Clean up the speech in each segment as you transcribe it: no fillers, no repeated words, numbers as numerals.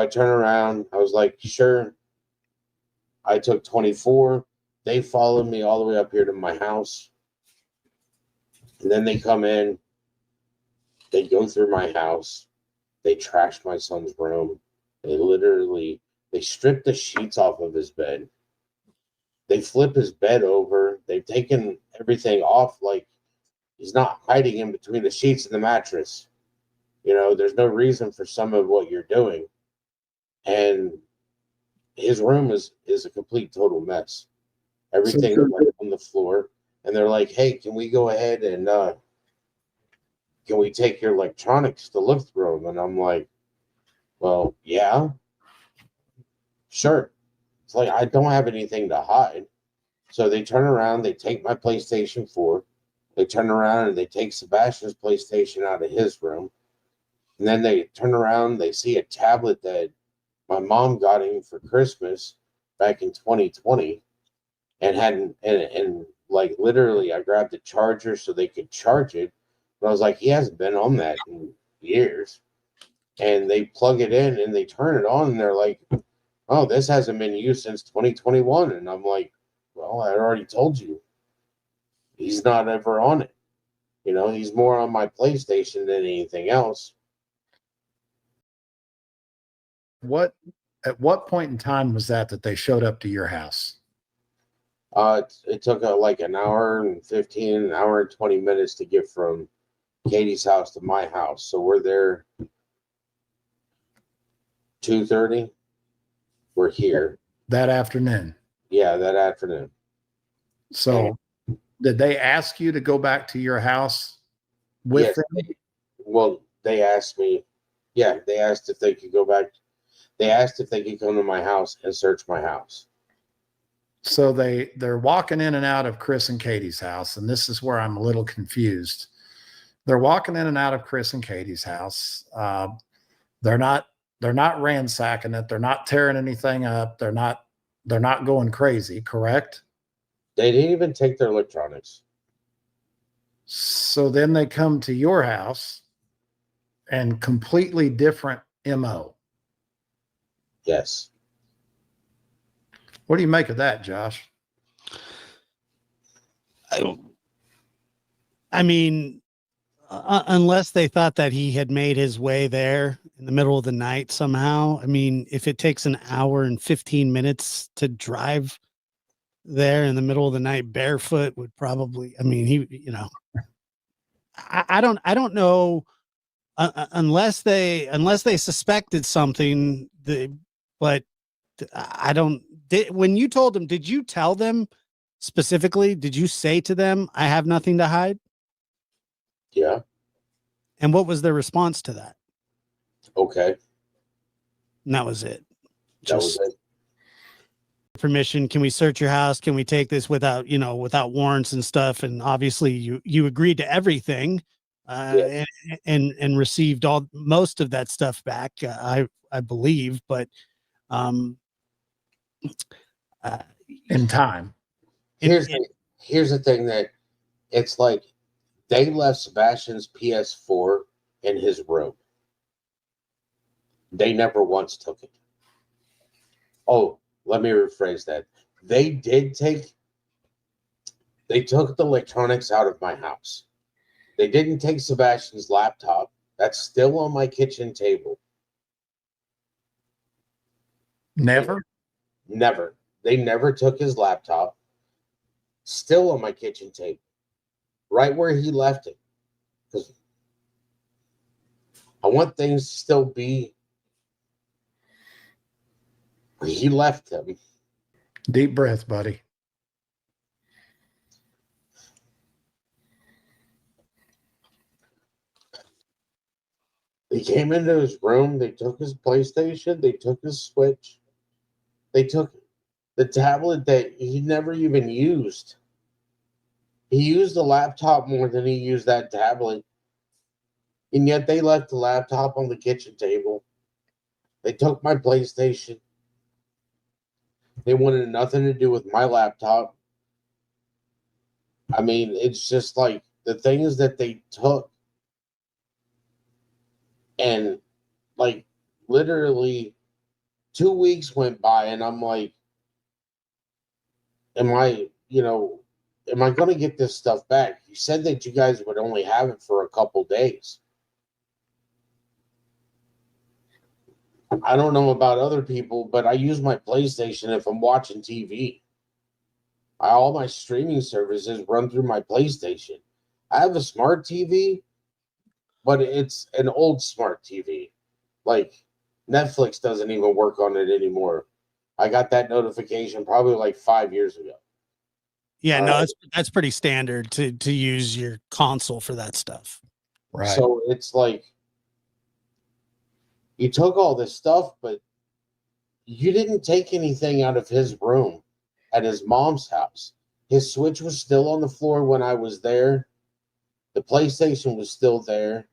I turned around. I was like, sure. I took 24. They followed me all the way up here to my house. And then they come in. They go through my house. They trash my son's room. They strip the sheets off of his bed. They flip his bed over. They've taken everything off. Like, he's not hiding in between the sheets and the mattress. There's no reason for some of what you're doing. And his room is a complete total mess. Everything is like on the floor. And they're like, hey, can we go ahead and can we take your electronics to look through them? And I'm like, well, yeah, sure. It's like, I don't have anything to hide. So they turn around, they take my PlayStation 4. They turn around and they take Sebastian's PlayStation out of his room. And then they turn around, they see a tablet that my mom got him for Christmas back in 2020 and like literally I grabbed the charger so they could charge it. But I was like, he hasn't been on that in years. And they plug it in and they turn it on and they're like, oh, this hasn't been used since 2021. And I'm like, well, I already told you. He's not ever on it. He's more on my PlayStation than anything else. At what point in time was that they showed up to your house? It took like an hour and 15, an hour and 20 minutes to get from Katie's house to my house. So we're there 2:30. We're here. That afternoon? Yeah, that afternoon. So did they ask you to go back to your house with them? They asked me. Yeah, they asked if they could go back. They asked if they could come to my house and search my house. So they're walking in and out of Chris and Katie's house, and this is where I'm a little confused. They're walking in and out of Chris and Katie's house. They're not ransacking it. They're not tearing anything up. They're not going crazy, correct? They didn't even take their electronics. So then they come to your house and completely different MO. Yes. What do you make of that, Josh? I mean, unless they thought that he had made his way there in the middle of the night somehow. I mean, if it takes an hour and 15 minutes to drive there in the middle of the night barefoot would probably, I mean, I don't know unless they suspected something, but I don't. When you told them, did you tell them specifically? Did you say to them, I have nothing to hide? Yeah. And what was their response to that? Okay. And that was it. That was it. Permission. Can we search your house? Can we take this without warrants and stuff? And obviously you agreed to everything, yes. and received most of that stuff back. I believe, but, in time. Here's the thing that it's like they left Sebastian's PS4 in his room. They never once took it. Oh, let me rephrase that. They took the electronics out of my house. They didn't take Sebastian's laptop. That's still on my kitchen table. Never? Never. They never took his laptop. Still on my kitchen table. Right where he left it. Because I want things to still be where he left them. Deep breath, buddy. They came into his room. They took his PlayStation. They took his Switch. They took the tablet that he never even used. He used the laptop more than he used that tablet. And yet they left the laptop on the kitchen table. They took my PlayStation. They wanted nothing to do with my laptop. I mean, it's just like the things that they took and like literally 2 weeks went by, and I'm like, am I going to get this stuff back? You said that you guys would only have it for a couple days. I don't know about other people, but I use my PlayStation if I'm watching TV. All my streaming services run through my PlayStation. I have a smart TV, but it's an old smart TV. Like, Netflix doesn't even work on it anymore. I got that notification probably like 5 years ago. Yeah, no, that's pretty standard to use your console for that stuff. Right. So it's like, you took all this stuff, but you didn't take anything out of his room at his mom's house. His Switch was still on the floor when I was there. The PlayStation was still there.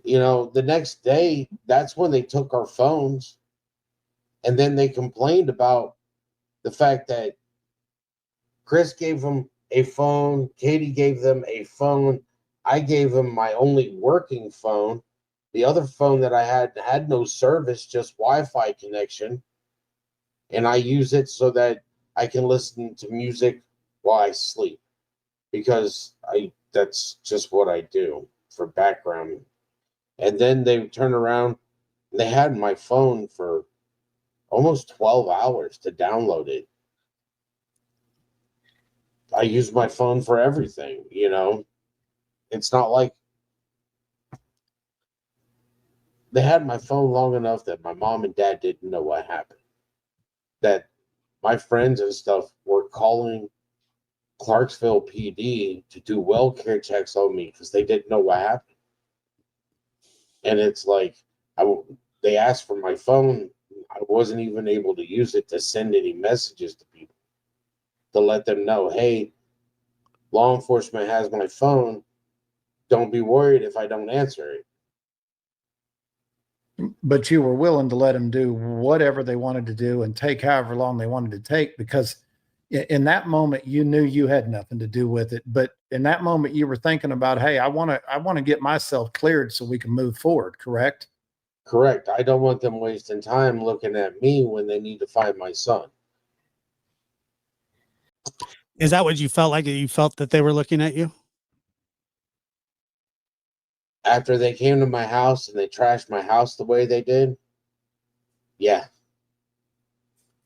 You know, the next day, that's when they took our phones. And then they complained about the fact that Chris gave them a phone, Katie gave them a phone, I gave them my only working phone. The other phone that I had no service, just Wi-Fi connection. And I use it so that I can listen to music while I sleep. Because that's just what I do for background. And then they turn around and they had my phone for almost 12 hours to download it. I use my phone for everything, you know. It's not like they had my phone long enough that my mom and dad didn't know what happened. That my friends and stuff were calling Clarksville PD to do well care checks on me because they didn't know what happened. And it's like, they asked for my phone. I wasn't even able to use it to send any messages to people to let them know, hey, law enforcement has my phone. Don't be worried if I don't answer it. But you were willing to let them do whatever they wanted to do and take however long they wanted to take, because in that moment you knew you had nothing to do with it. But in that moment you were thinking about, hey, I want to get myself cleared so we can move forward. Correct? Correct. I don't want them wasting time looking at me when they need to find my son. Is that what you felt like? You felt that they were looking at you? After they came to my house and they trashed my house the way they did? Yeah.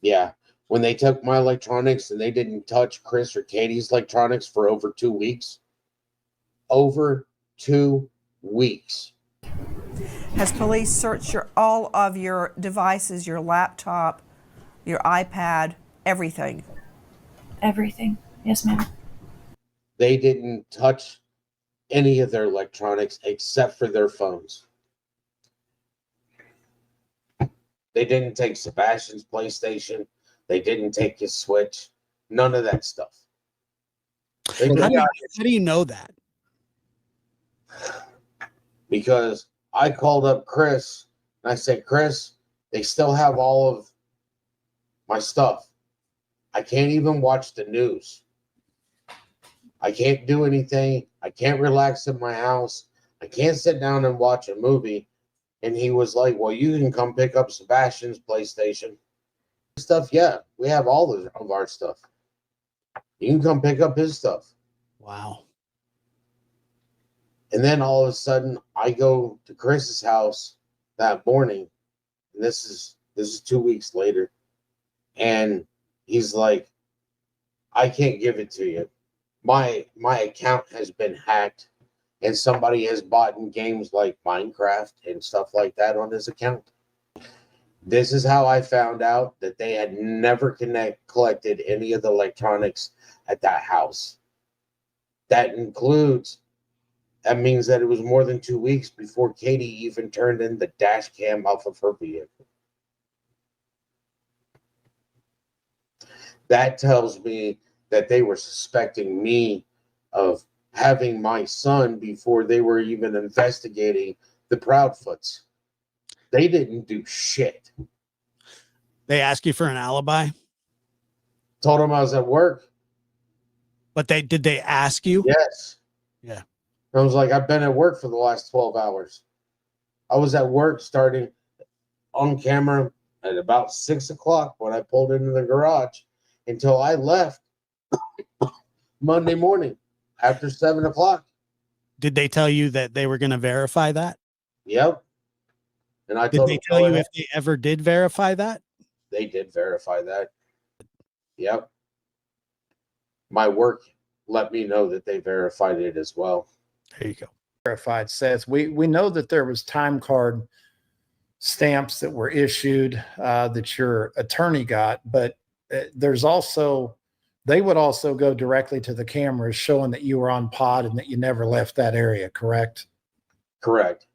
Yeah. When they took my electronics and they didn't touch Chris or Katie's electronics for over 2 weeks. Over 2 weeks. Has police searched all of your devices, your laptop, your iPad, everything? Everything. Yes, ma'am. They didn't touch any of their electronics except for their phones. They didn't take Sebastian's PlayStation. They didn't take his Switch. None of that stuff. How do you know that? Because I called up Chris and I said, Chris, they still have all of my stuff. I can't even watch the news. I can't do anything. I can't relax in my house. I can't sit down and watch a movie. And he was like, well, you can come pick up Sebastian's PlayStation. Stuff, yeah. We have all of our stuff. You can come pick up his stuff. Wow. And then all of a sudden, I go to Chris's house that morning. And this is 2 weeks later. And he's like, I can't give it to you. My account has been hacked, and somebody has bought in games like Minecraft and stuff like that on his account. This is how I found out that they had never collected any of the electronics at that house. That means that it was more than 2 weeks before Katie even turned in the dash cam off of her vehicle. That tells me that they were suspecting me of having my son before they were even investigating the Proudfoots. They didn't do shit. They ask you for an alibi? Told them I was at work. But did they ask you? Yes. Yeah. I was like, I've been at work for the last 12 hours. I was at work starting on camera at about 6 o'clock when I pulled into the garage until I left Monday morning after 7 o'clock. Did they tell you that they were going to verify that? Yep. And I Did told they them, tell "Go you ahead." if they ever did verify that? They did verify that. Yep. My work let me know that they verified it as well. There you go. Verified, Seth. We know that there was time card stamps that were issued that your attorney got, but there's also, they would also go directly to the cameras showing that you were on pod and that you never left that area, correct? Correct.